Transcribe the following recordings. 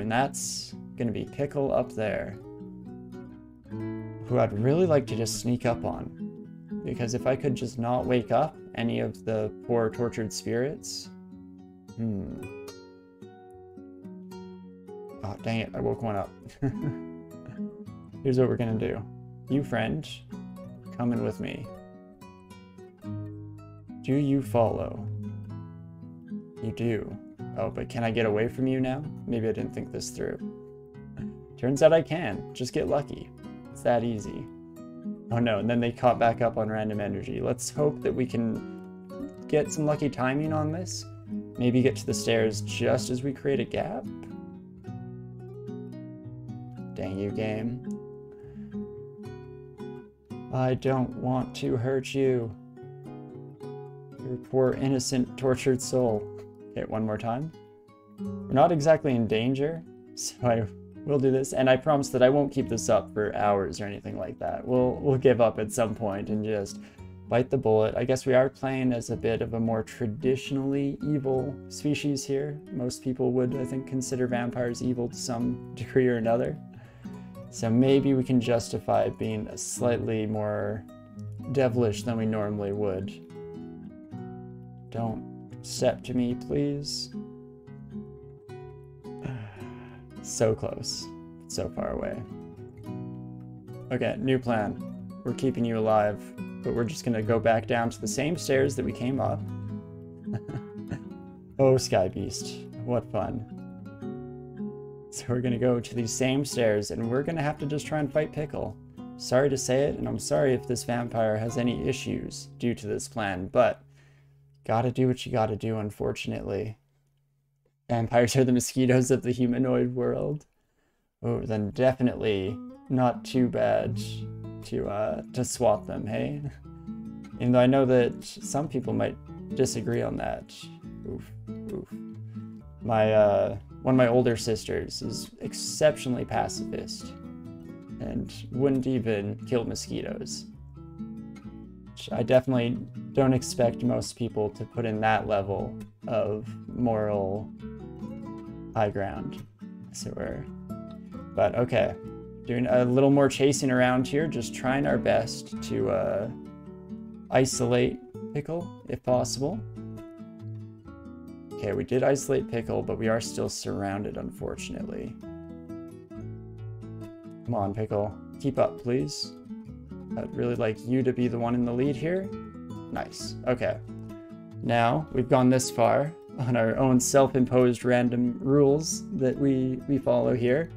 and that's gonna be Pikel up there, who I'd really like to just sneak up on, because if I could just not wake up any of the poor tortured spirits. Oh, dang it, I woke one up. Here's what we're gonna do. You, friend, come in with me. Do you follow? You do. Oh, but can I get away from you now? Maybe I didn't think this through. Turns out I can. Just get lucky. It's that easy. Oh no, and then they caught back up on random energy. Let's hope that we can get some lucky timing on this. Maybe get to the stairs just as we create a gap. Dang you, game. I don't want to hurt you. Your poor, innocent, tortured soul. Okay, one more time. We're not exactly in danger, so I will do this. And I promise that I won't keep this up for hours or anything like that. We'll give up at some point and just bite the bullet. I guess we are playing as a bit of a more traditionally evil species here. Most people would, I think, consider vampires evil to some degree or another. So maybe we can justify being slightly more devilish than we normally would. Don't step to me, please. So close, so far away. Okay, new plan. We're keeping you alive, but we're just gonna go back down to the same stairs that we came up. Oh, Sky Beast, what fun. So we're gonna go to these same stairs, and we're gonna have to just try and fight Pikel. Sorry to say it, and I'm sorry if this vampire has any issues due to this plan, but gotta do what you gotta do, unfortunately. Vampires are the mosquitoes of the humanoid world. Oh, then definitely not too bad to swap them, hey? Even though I know that some people might disagree on that. Oof, oof. One of my older sisters is exceptionally pacifist and wouldn't even kill mosquitoes. I definitely don't expect most people to put in that level of moral high ground, as it were. But okay, doing a little more chasing around here, just trying our best to isolate Pikel, if possible. Okay, we did isolate Pikel, but we are still surrounded, unfortunately. Come on, Pikel. Keep up, please. I'd really like you to be the one in the lead here. Nice. Okay. Now, we've gone this far on our own self-imposed random rules that we follow here.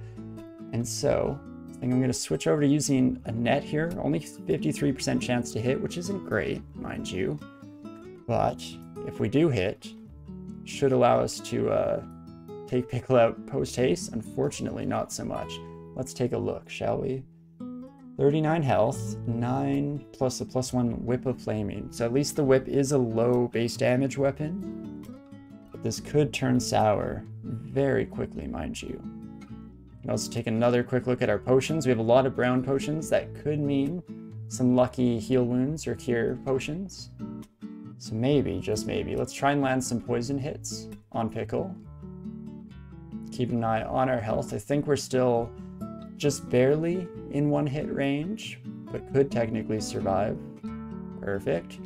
And so, I think I'm going to switch over to using a net here. Only 53% chance to hit, which isn't great, mind you. But if we do hit, should allow us to take Pikel out post-haste. Unfortunately, not so much. Let's take a look, shall we? 39 health, 9 plus a +1 whip of flaming. So at least the whip is a low base damage weapon. But this could turn sour very quickly, mind you. We can also take another quick look at our potions. We have a lot of brown potions. That could mean some lucky heal wounds or cure potions. So maybe, just maybe, let's try and land some poison hits on Pikel. Keep an eye on our health. I think we're still just barely in one hit range, but could technically survive. Perfect.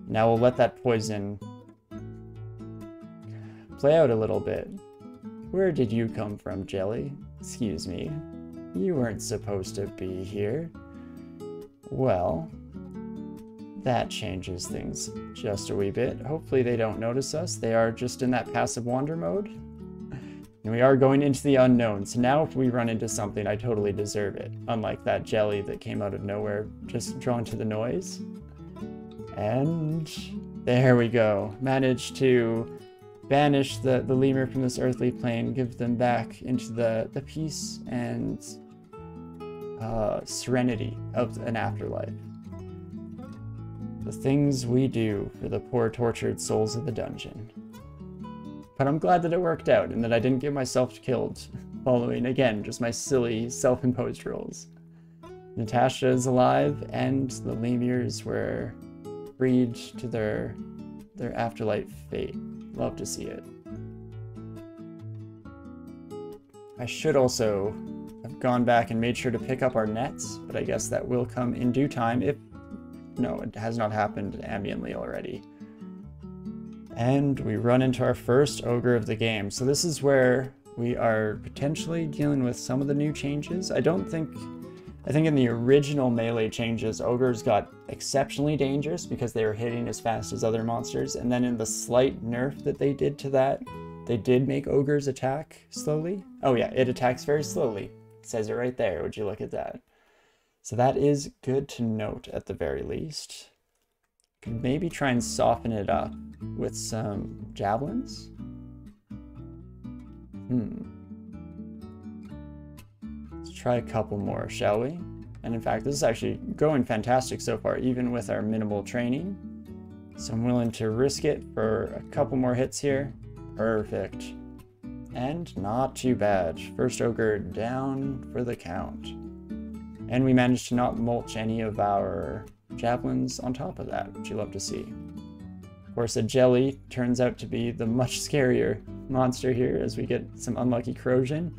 Now we'll let that poison play out a little bit. Where did you come from, Jelly? Excuse me. You weren't supposed to be here. Well, that changes things just a wee bit. Hopefully they don't notice us. They are just in that passive wander mode. And we are going into the unknown. So now if we run into something, I totally deserve it. Unlike that jelly that came out of nowhere, just drawn to the noise. And there we go. Managed to banish the lemur from this earthly plane, give them back into the peace and serenity of an afterlife. The things we do for the poor tortured souls of the dungeon. But I'm glad that it worked out and that I didn't get myself killed following, again, just my silly self-imposed rules. Natasha is alive and the lemurs were freed to their afterlife fate. Love to see it. I should also have gone back and made sure to pick up our nets, but I guess that will come in due time if... No, it has not happened ambiently already. And we run into our first ogre of the game. So this is where we are potentially dealing with some of the new changes. I think in the original melee changes, ogres got exceptionally dangerous because they were hitting as fast as other monsters. And then in the slight nerf that they did to that, they did make ogres attack slowly. Oh yeah, it attacks very slowly. It says it right there. Would you look at that? So that is good to note at the very least. Could maybe try and soften it up with some javelins. Let's try a couple more, shall we? And in fact, this is actually going fantastic so far, even with our minimal training. So I'm willing to risk it for a couple more hits here. Perfect. And not too bad. First ogre down for the count. And we managed to not mulch any of our javelins on top of that, which you love to see. Of course, a jelly turns out to be the much scarier monster here as we get some unlucky corrosion.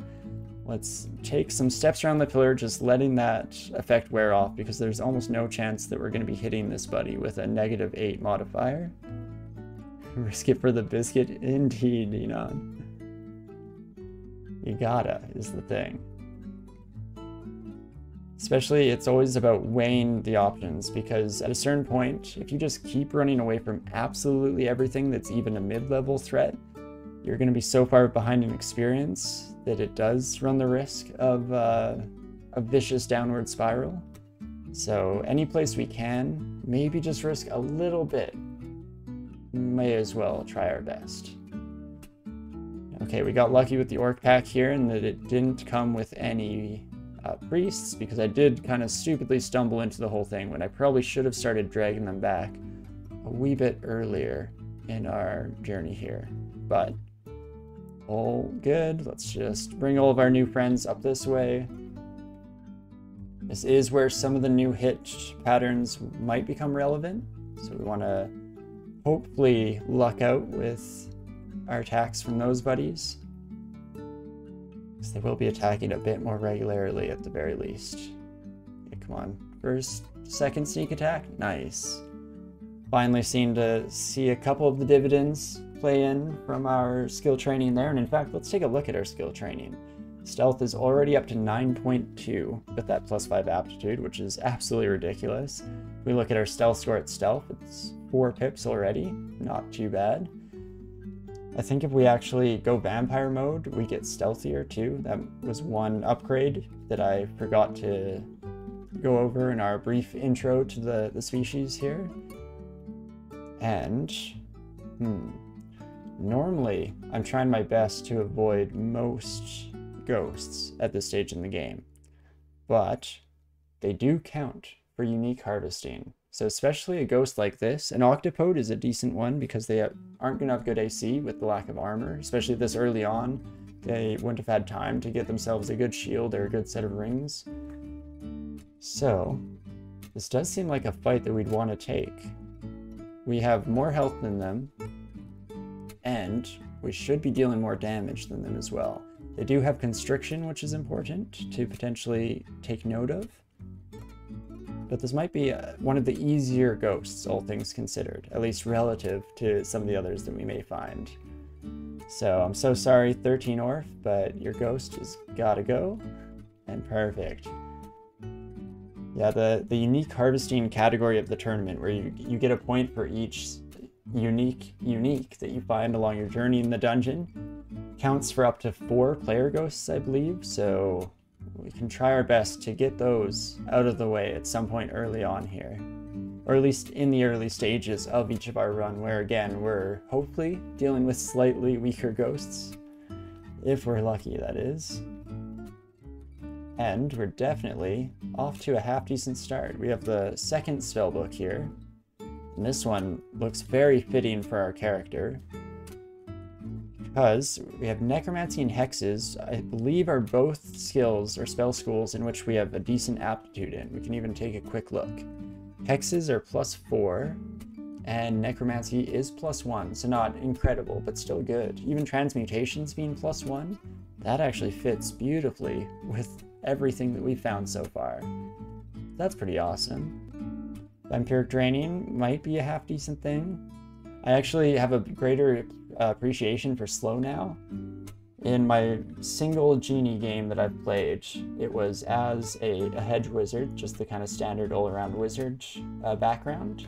Let's take some steps around the pillar, just letting that effect wear off, because there's almost no chance that we're going to be hitting this buddy with a -8 modifier. Risk it for the biscuit? Indeed, Enon. You gotta, is the thing. Especially, it's always about weighing the options, because at a certain point, if you just keep running away from absolutely everything that's even a mid-level threat, you're going to be so far behind in experience that it does run the risk of a vicious downward spiral. So any place we can, maybe just risk a little bit. May as well try our best. Okay, we got lucky with the orc pack here in that it didn't come with any priests, because I did kind of stupidly stumble into the whole thing when I probably should have started dragging them back a wee bit earlier in our journey here. But all good. Let's just bring all of our new friends up this way. This is where some of the new hit patterns might become relevant, so we want to hopefully luck out with our attacks from those buddies, because they will be attacking a bit more regularly at the very least. Okay, come on. First, second sneak attack. Nice. Finally seem to see a couple of the dividends play in from our skill training there. And in fact, let's take a look at our skill training. Stealth is already up to 9.2 with that +5 aptitude, which is absolutely ridiculous. If we look at our stealth score at stealth, it's 4 pips already. Not too bad. I think if we actually go vampire mode, we get stealthier too. That was one upgrade that I forgot to go over in our brief intro to the species here. And, normally I'm trying my best to avoid most ghosts at this stage in the game, but they do count for unique harvesting. So especially a ghost like this, an octopode is a decent one because they aren't going to have good AC with the lack of armor, especially this early on. They wouldn't have had time to get themselves a good shield or a good set of rings. So this does seem like a fight that we'd want to take. We have more health than them, and we should be dealing more damage than them as well. They do have constriction, which is important to potentially take note of. But this might be one of the easier ghosts, all things considered, at least relative to some of the others that we may find. So I'm so sorry, 13 Orf, but your ghost has gotta go. And perfect. Yeah, the unique harvesting category of the tournament, where you get a point for each unique that you find along your journey in the dungeon, counts for up to 4 player ghosts, I believe, so we can try our best to get those out of the way at some point early on here. Or at least in the early stages of each of our run, where again, we're hopefully dealing with slightly weaker ghosts. If we're lucky, that is. And we're definitely off to a half-decent start. We have the second spellbook here. And this one looks very fitting for our character, because we have Necromancy and Hexes, I believe, are both skills or spell schools in which we have a decent aptitude in. We can even take a quick look. Hexes are +4, and Necromancy is +1, so not incredible, but still good. Even Transmutations being +1 that actually fits beautifully with everything that we found so far. That's pretty awesome. Vampiric Draining might be a half decent thing. I actually have a greater appreciation for slow now. In my single genie game that I've played, it was as a hedge wizard, just the kind of standard all-around wizard background.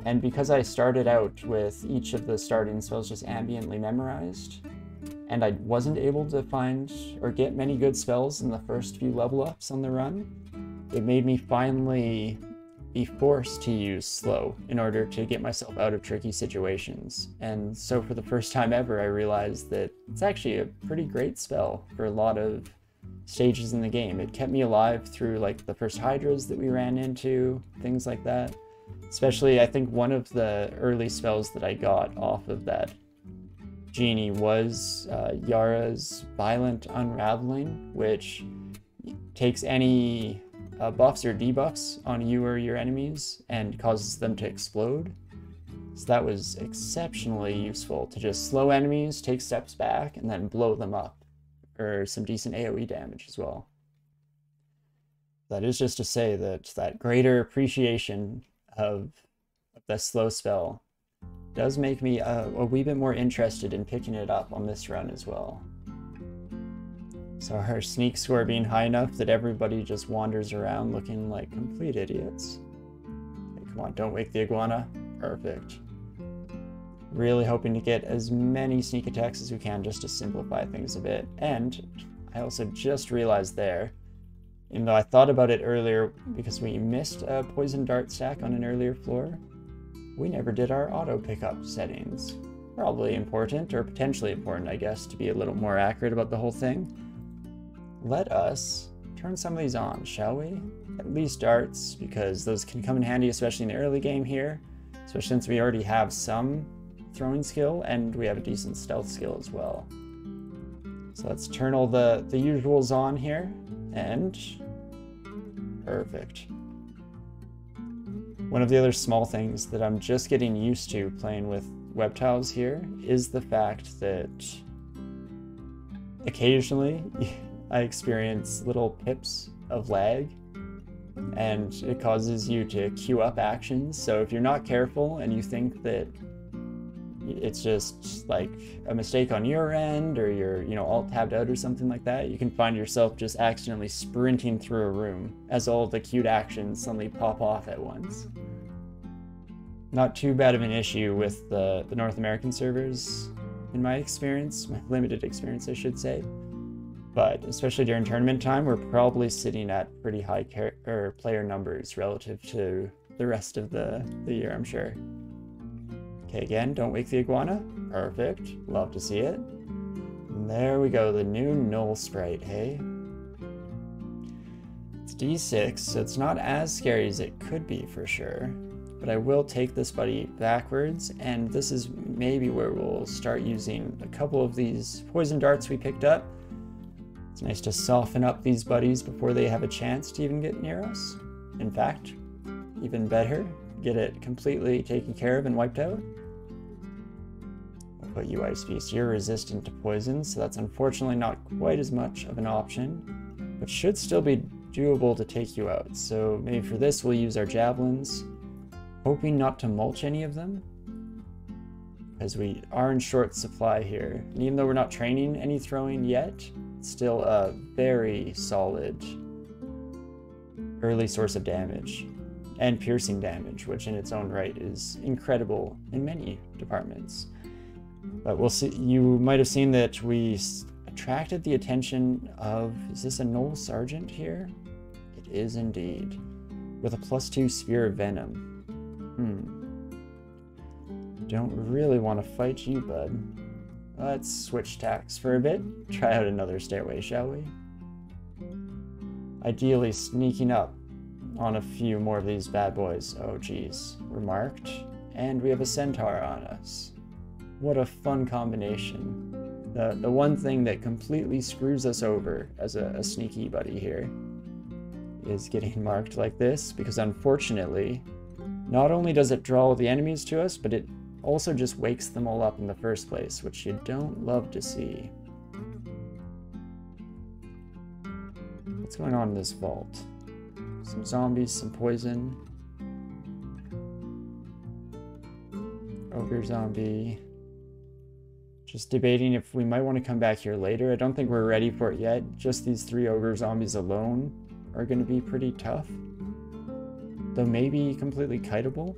And because I started out with each of the starting spells just ambiently memorized, and I wasn't able to find or get many good spells in the first few level ups on the run, it made me finally be forced to use slow in order to get myself out of tricky situations. And so for the first time ever, I realized that it's actually a pretty great spell for a lot of stages in the game. It kept me alive through like the first hydras that we ran into, things like that. Especially, I think one of the early spells that I got off of that genie was Yara's Violent Unraveling, which takes any buffs or debuffs on you or your enemies and causes them to explode. So that was exceptionally useful to just slow enemies, take steps back, and then blow them up, or some decent AoE damage as well. That is just to say that that greater appreciation of the slow spell does make me a wee bit more interested in picking it up on this run as well. So our sneak score being high enough that everybody just wanders around looking like complete idiots. Okay, come on, don't wake the iguana. Perfect. Really hoping to get as many sneak attacks as we can just to simplify things a bit. And I also just realized there, even though I thought about it earlier because we missed a poison dart stack on an earlier floor, we never did our auto pickup settings. Probably important, or potentially important, I guess, to be a little more accurate about the whole thing. Let us turn some of these on, shall we? At least darts, because those can come in handy, especially in the early game here, especially since we already have some throwing skill and we have a decent stealth skill as well. So let's turn all the usuals on here, and perfect. One of the other small things that I'm just getting used to playing with web tiles here is the fact that occasionally I experience little pips of lag, and it causes you to queue up actions. So if you're not careful and you think that it's just like a mistake on your end, or you're, alt tabbed out or something like that, you can find yourself just accidentally sprinting through a room as all the queued actions suddenly pop off at once. Not too bad of an issue with the North American servers, in my experience, my limited experience, I should say. But especially during tournament time, we're probably sitting at pretty high player numbers relative to the rest of the year, I'm sure. Okay, again, don't wake the iguana. Perfect. Love to see it. And there we go, the new null sprite, hey? It's D6, so it's not as scary as it could be for sure. But I will take this buddy backwards, and this is maybe where we'll start using a couple of these poison darts we picked up. It's nice to soften up these buddies before they have a chance to even get near us. In fact, even better, get it completely taken care of and wiped out. What about you, Ice Beast? You're resistant to poison, so that's unfortunately not quite as much of an option, but should still be doable to take you out. So maybe for this we'll use our javelins, hoping not to mulch any of them, as we are in short supply here. And even though we're not training any throwing yet, it's still a very solid early source of damage and piercing damage, which in its own right is incredible in many departments. But we'll see. You might have seen that we attracted the attention of, is this a Knoll Sergeant here? It is indeed, with a +2 Sphere of Venom. Don't really want to fight you, bud. Let's switch tacks for a bit. Try out another stairway, shall we? Ideally sneaking up on a few more of these bad boys. Oh geez, we're marked, and we have a centaur on us. What a fun combination. The one thing that completely screws us over as a sneaky buddy here is getting marked like this, because unfortunately, not only does it draw the enemies to us, but it also just wakes them all up in the first place, which you don't love to see. What's going on in this vault? Some zombies, some poison. Ogre zombie. Just debating if we might want to come back here later. I don't think we're ready for it yet. Just these 3 ogre zombies alone are going to be pretty tough. Though maybe completely kiteable.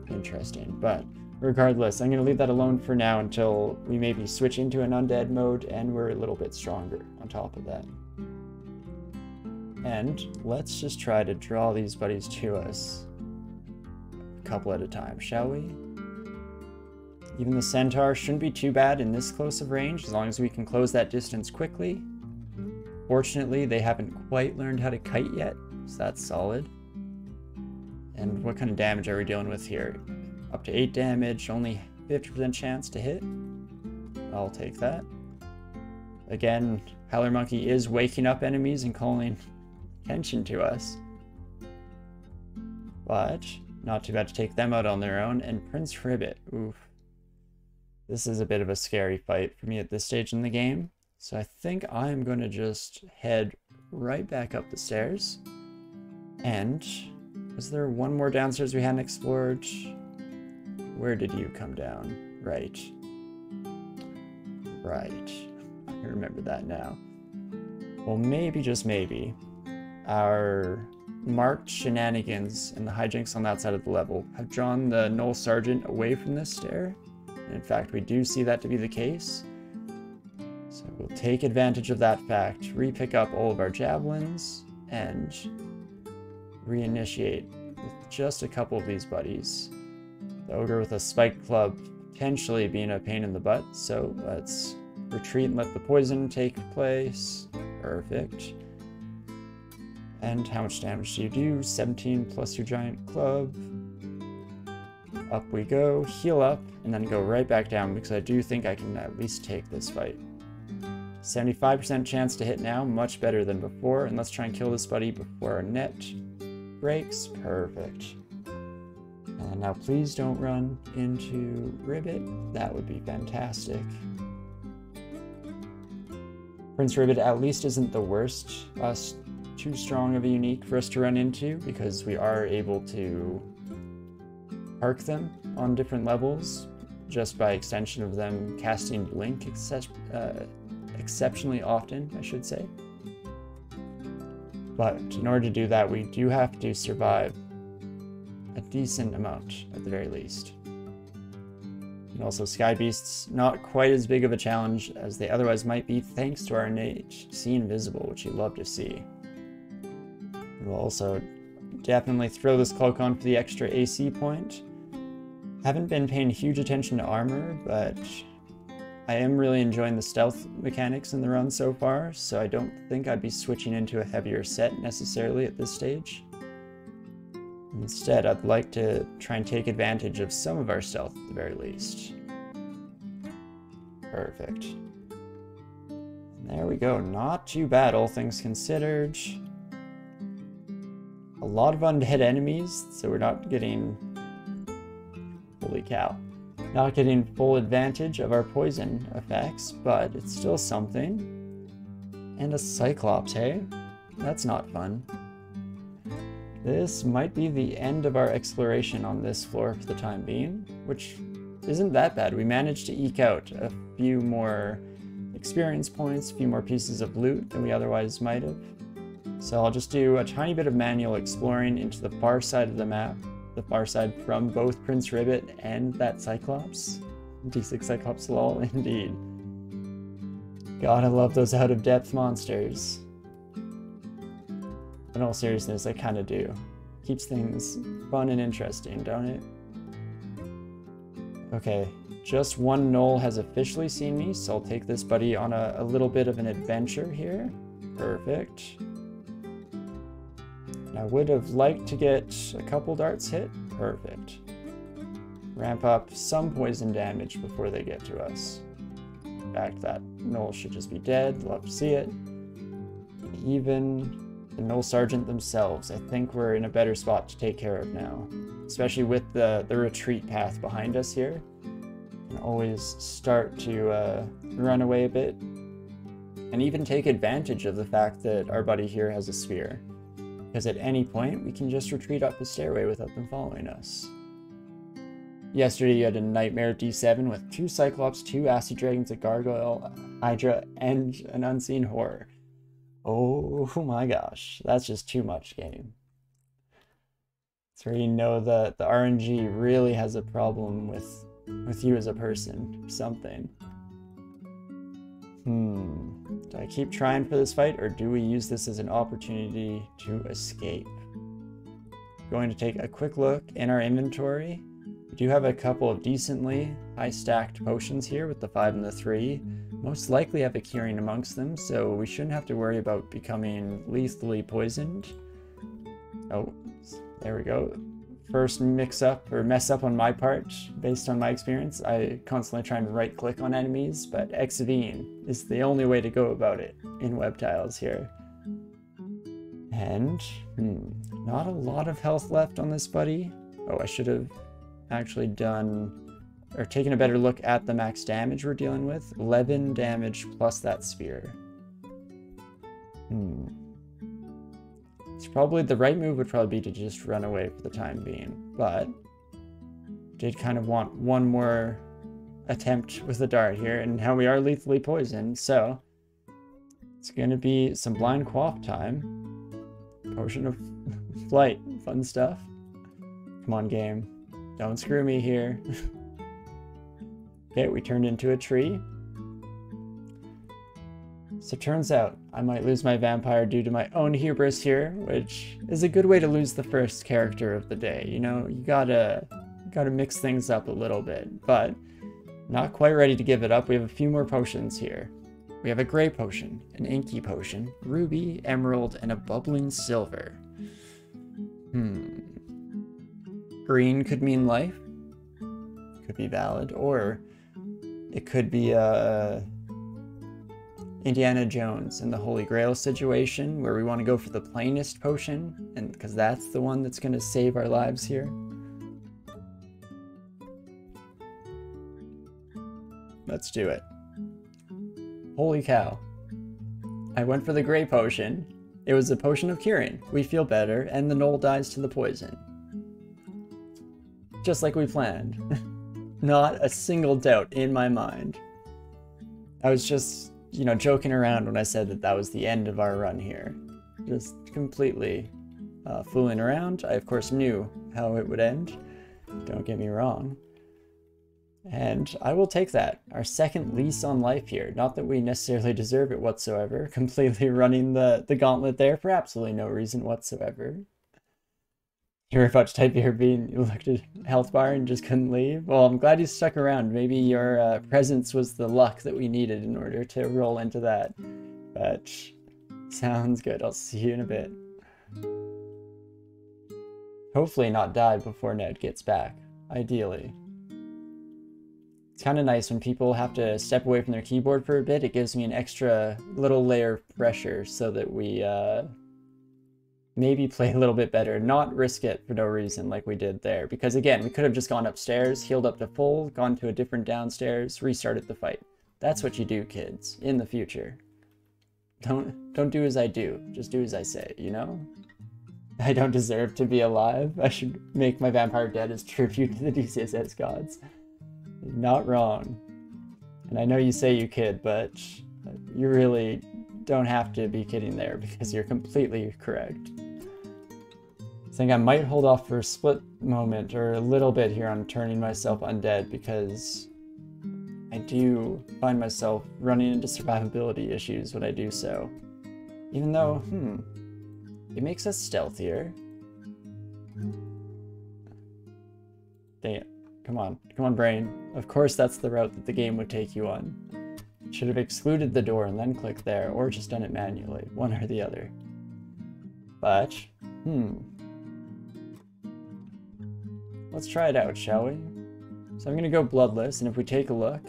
Interesting, but regardless, I'm going to leave that alone for now until we maybe switch into an undead mode and we're a little bit stronger on top of that. And let's just try to draw these buddies to us a couple at a time, shall we? Even the centaur shouldn't be too bad in this close of range as long as we can close that distance quickly. Fortunately, they haven't quite learned how to kite yet, so that's solid. And what kind of damage are we dealing with here? Up to 8 damage, only 50% chance to hit. I'll take that. Again, Howler Monkey is waking up enemies and calling attention to us. But not too bad to take them out on their own. And Prince Ribbit, oof. This is a bit of a scary fight for me at this stage in the game. So I think I'm going to just head right back up the stairs. And was there one more downstairs we hadn't explored? Where did you come down? Right. Right. I remember that now. Well, maybe, just maybe, our marked shenanigans and the hijinks on that side of the level have drawn the Gnoll Sergeant away from this stair. And in fact, we do see that to be the case. So we'll take advantage of that fact, re-pick up all of our javelins, and reinitiate with just a couple of these buddies. The ogre with a spiked club potentially being a pain in the butt, so let's retreat and let the poison take place. Perfect. And how much damage do you do? 17 plus your giant club. Up we go, heal up, and then go right back down because I do think I can at least take this fight. 75% chance to hit now, much better than before, and let's try and kill this buddy before our net breaks. Perfect. And now please don't run into Ribbit. That would be fantastic. Prince Ribbit at least isn't the worst, too strong of a unique for us to run into because we are able to arc them on different levels just by extension of them casting Blink exceptionally often, I should say. But in order to do that, we do have to survive a decent amount at the very least. And also Sky Beasts, not quite as big of a challenge as they otherwise might be thanks to our innate See Invisible, which you love to see. We'll also definitely throw this cloak on for the extra AC point. Haven't been paying huge attention to armor, but I am really enjoying the stealth mechanics in the run so far, so I don't think I'd be switching into a heavier set necessarily at this stage. Instead, I'd like to try and take advantage of some of our stealth at the very least. Perfect. And there we go, not too bad all things considered. A lot of undead enemies, so we're not getting... Holy cow. Not getting full advantage of our poison effects, but it's still something. And a Cyclops, hey? That's not fun. This might be the end of our exploration on this floor for the time being, which isn't that bad. We managed to eke out a few more experience points, a few more pieces of loot than we otherwise might have. So I'll just do a tiny bit of manual exploring into the far side of the map. The far side from both Prince Ribbit and that Cyclops. D6 Cyclops lol, indeed. God, I love those out-of-depth monsters. In all seriousness, I kind of do. Keeps things fun and interesting, don't it? Okay, just one Gnoll has officially seen me, so I'll take this buddy on a little bit of an adventure here. Perfect. I would have liked to get a couple darts hit. Perfect. Ramp up some poison damage before they get to us. In fact, that Gnoll should just be dead. Love to see it. And even the Gnoll Sergeant themselves, I think we're in a better spot to take care of now. Especially with the retreat path behind us here. You can always start to run away a bit. And and even take advantage of the fact that our buddy here has a spear. Because at any point, we can just retreat up the stairway without them following us. Yesterday, you had a nightmare D7 with 2 Cyclops, 2 Acid Dragons, a Gargoyle, Hydra, and an Unseen Horror. Oh my gosh, that's just too much game. That's where you know that the RNG really has a problem with you as a person, or something. Do I keep trying for this fight, or do we use this as an opportunity to escape? Going to take a quick look in our inventory. We do have a couple of decently high stacked potions here with the 5 and the 3. Most likely have a curing amongst them, so we shouldn't have to worry about becoming lethally poisoned. Oh, there we go. First mess up on my part, based on my experience. I constantly try and right click on enemies, but Exavine is the only way to go about it in web tiles here. And, not a lot of health left on this buddy. Oh, I should have actually done, or taken a better look at the max damage we're dealing with. 11 damage plus that spear. It's probably, the right move would probably be to just run away for the time being, but did kind of want one more attempt with the dart here, and now we are lethally poisoned, so it's going to be some blind quaff time. Potion of flight, fun stuff. Come on, game. Don't screw me here. Okay, we turned into a tree. So turns out I might lose my vampire due to my own hubris here, which is a good way to lose the first character of the day. You know, you gotta mix things up a little bit, but not quite ready to give it up. We have a few more potions here. We have a gray potion, an inky potion, ruby, emerald, and a bubbling silver. Green could mean life, could be valid, or it could be Indiana Jones and the Holy Grail situation, where we want to go for the plainest potion, and because that's the one that's going to save our lives here. Let's do it. Holy cow. I went for the gray potion. It was a potion of curing. We feel better, and the gnoll dies to the poison. Just like we planned. Not a single doubt in my mind. I was just, you know, joking around when I said that that was the end of our run here. Just completely fooling around. I, of course, knew how it would end. Don't get me wrong. And I will take that. Our second lease on life here. Not that we necessarily deserve it whatsoever. Completely running the gauntlet there for absolutely no reason whatsoever. You were about to type your bean, you looked at health bar and just couldn't leave. Well, I'm glad you stuck around. Maybe your presence was the luck that we needed in order to roll into that. But sounds good. I'll see you in a bit. Hopefully not die before Ned gets back. Ideally. It's kind of nice when people have to step away from their keyboard for a bit. It gives me an extra little layer of pressure so that we maybe play a little bit better, not risk it for no reason like we did there. Because again, we could have just gone upstairs, healed up to full, gone to a different downstairs, restarted the fight. That's what you do, kids, in the future. Don't do as I do, just do as I say, you know? I don't deserve to be alive. I should make my vampire dead as tribute to the DCSS gods. Not wrong. And I know you say you kid, but you really don't have to be kidding there because you're completely correct. I think I might hold off for a split moment or a little bit here on turning myself undead because I do find myself running into survivability issues when I do so. Even though, it makes us stealthier. Dang it. Come on brain. Of course that's the route that the game would take you on. Should have excluded the door and then clicked there, or just done it manually, one or the other. But, let's try it out, shall we? So I'm gonna go bloodless, and if we take a look,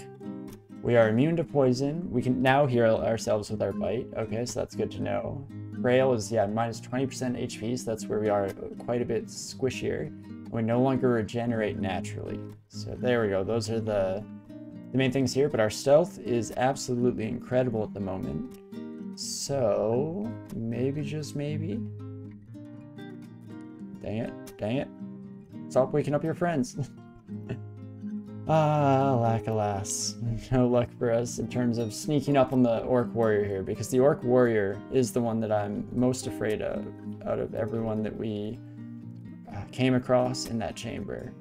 we are immune to poison. We can now heal ourselves with our bite. Okay, so that's good to know. Frail is, yeah, minus 20% HP, so that's where we are quite a bit squishier. We no longer regenerate naturally. So there we go. Those are the the main things here, but our stealth is absolutely incredible at the moment. So, maybe, just maybe. Dang it, dang it. Stop waking up your friends. Alack, alas. No luck for us in terms of sneaking up on the Orc Warrior here, because the Orc Warrior is the one that I'm most afraid of out of everyone that we came across in that chamber.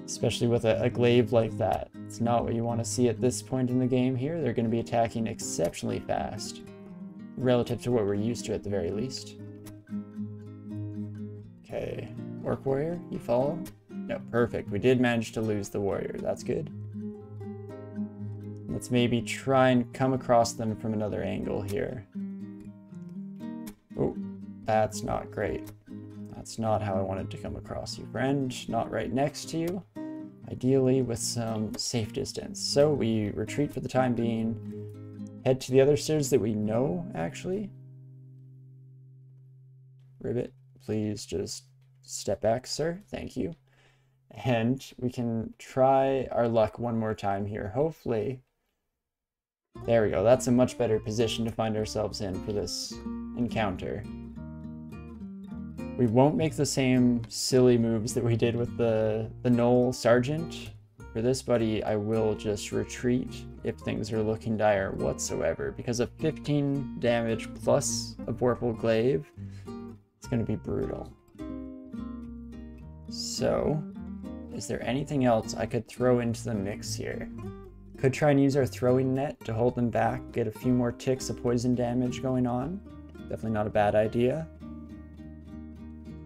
Especially with a glaive like that. It's not what you want to see at this point in the game here. They're going to be attacking exceptionally fast, relative to what we're used to at the very least. Okay, Orc Warrior, you follow? No, perfect. We did manage to lose the warrior. That's good. Let's maybe try and come across them from another angle here. Oh, that's not great. That's not how I wanted to come across you, friend. Not right next to you. Ideally with some safe distance. So we retreat for the time being. Head to the other stairs that we know, actually. Ribbit, please just step back, sir. Thank you. And we can try our luck one more time here. Hopefully. There we go. That's a much better position to find ourselves in for this encounter. We won't make the same silly moves that we did with the Knoll Sergeant. For this buddy, I will just retreat if things are looking dire whatsoever. Because of 15 damage plus a Vorpal Glaive, it's going to be brutal. So, is there anything else I could throw into the mix here? Could try and use our throwing net to hold them back, get a few more ticks of poison damage going on. Definitely not a bad idea.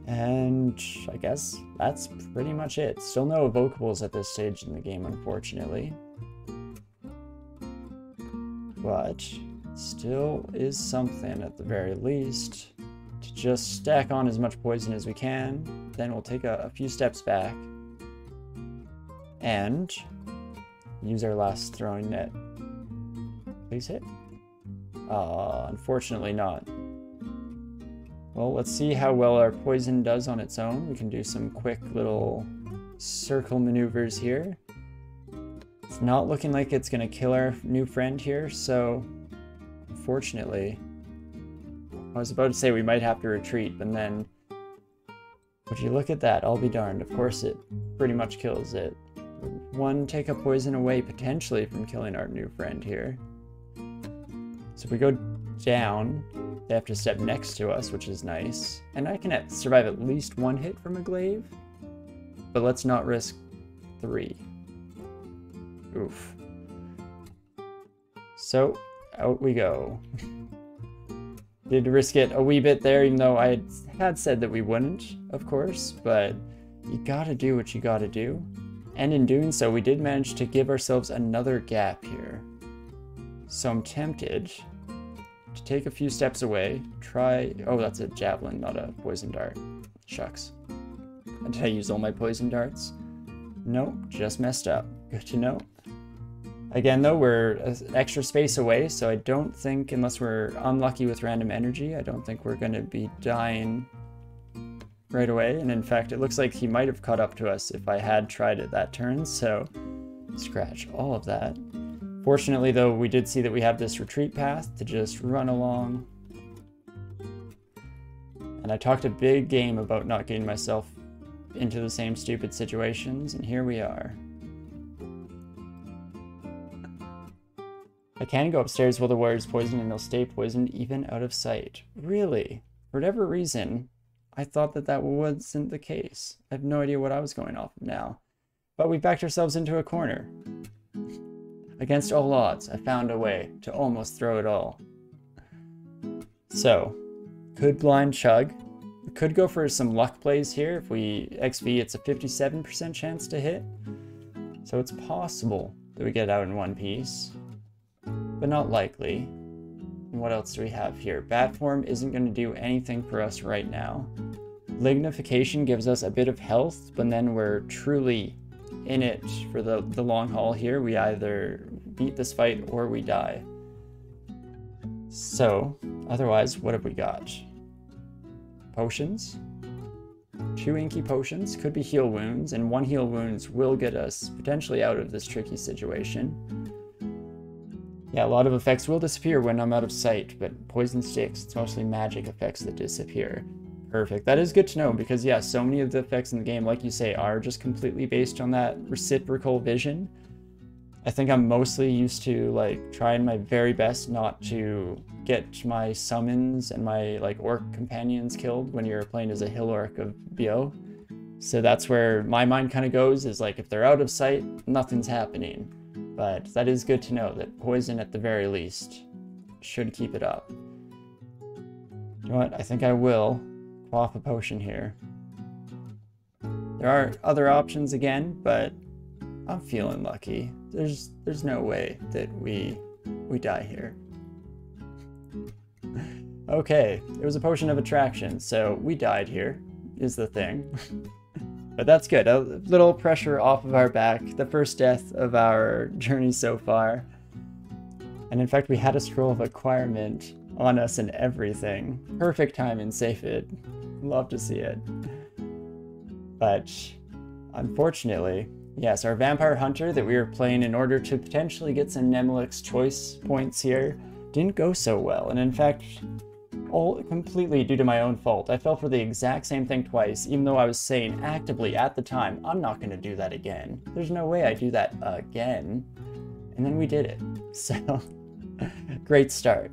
And I guess that's pretty much it. Still no evocables at this stage in the game, unfortunately. But still is something at the very least to just stack on as much poison as we can. Then we'll take a few steps back and use our last throwing net. Please hit. Unfortunately not. Well, let's see how well our poison does on its own. We can do some quick little circle maneuvers here. It's not looking like it's going to kill our new friend here, so unfortunately, I was about to say we might have to retreat, but then would you look at that? I'll be darned. Of course it pretty much kills it. One take a poison away potentially from killing our new friend here. So if we go down, they have to step next to us, which is nice. And I can survive at least one hit from a glaive, but let's not risk 3. Oof. So, out we go. Did risk it a wee bit there, even though I had said that we wouldn't, of course, but you gotta do what you gotta do. And in doing so, we did manage to give ourselves another gap here. So I'm tempted to take a few steps away, try... Oh, that's a javelin, not a poison dart. Shucks. Did I use all my poison darts? Nope, just messed up. Good to know. Again, though, we're an extra space away, so I don't think, unless we're unlucky with random energy, I don't think we're going to be dying right away. And in fact, it looks like he might have caught up to us if I had tried it that turn, so scratch all of that. Fortunately, though, we did see that we have this retreat path to just run along. And I talked a big game about not getting myself into the same stupid situations, and here we are. I can go upstairs while the warrior's poisoned and they'll stay poisoned even out of sight. Really? For whatever reason, I thought that that wasn't the case. I have no idea what I was going off of now. But we backed ourselves into a corner. Against all odds, I found a way to almost throw it all. So, could blind chug. We could go for some luck plays here. If we XV, it's a 57% chance to hit. So it's possible that we get out in one piece, but not likely. And what else do we have here? Bat form isn't going to do anything for us right now. Lignification gives us a bit of health, but then we're truly in it for the long haul here. We either beat this fight or we die. So, otherwise, what have we got? Potions? 2 inky potions, could be heal wounds, and 1 heal wounds will get us potentially out of this tricky situation. Yeah, a lot of effects will disappear when I'm out of sight, but poison sticks, it's mostly magic effects that disappear. Perfect. That is good to know because, yeah, so many of the effects in the game, like you say, are just completely based on that reciprocal vision. I think I'm mostly used to, like, trying my very best not to get my summons and my, like, orc companions killed when you're playing as a hill orc of BO. So that's where my mind kind of goes, is, like, if they're out of sight, nothing's happening. But that is good to know that poison, at the very least, should keep it up. You know what? I think I will quaff a potion here. There are other options again, but I'm feeling lucky. There's no way that we die here. Okay, it was a potion of attraction, so we died here, is the thing. But that's good, a little pressure off of our back, the first death of our journey so far. And in fact, we had a scroll of acquirement on us and everything. Perfect timing, save it. Love to see it. But unfortunately, yes, our vampire hunter that we were playing in order to potentially get some Nemlik's choice points here didn't go so well. And in fact, all completely due to my own fault. I fell for the exact same thing twice, even though I was saying actively at the time, I'm not going to do that again. There's no way I do that again. And then we did it. So, great start.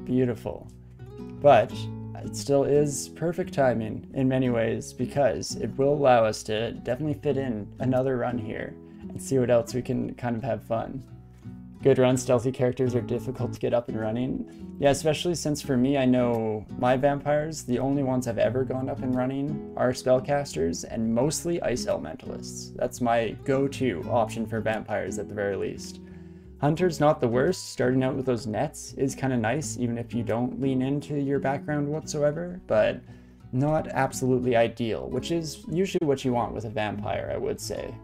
Beautiful. But it still is perfect timing in many ways because it will allow us to definitely fit in another run here and see what else we can kind of have fun. Good run, stealthy characters are difficult to get up and running. Yeah, especially since for me, I know my vampires, the only ones I've ever gone up and running are spellcasters and mostly ice elementalists. That's my go-to option for vampires at the very least. Hunter's not the worst. Starting out with those nets is kind of nice, even if you don't lean into your background whatsoever, but not absolutely ideal, which is usually what you want with a vampire, I would say.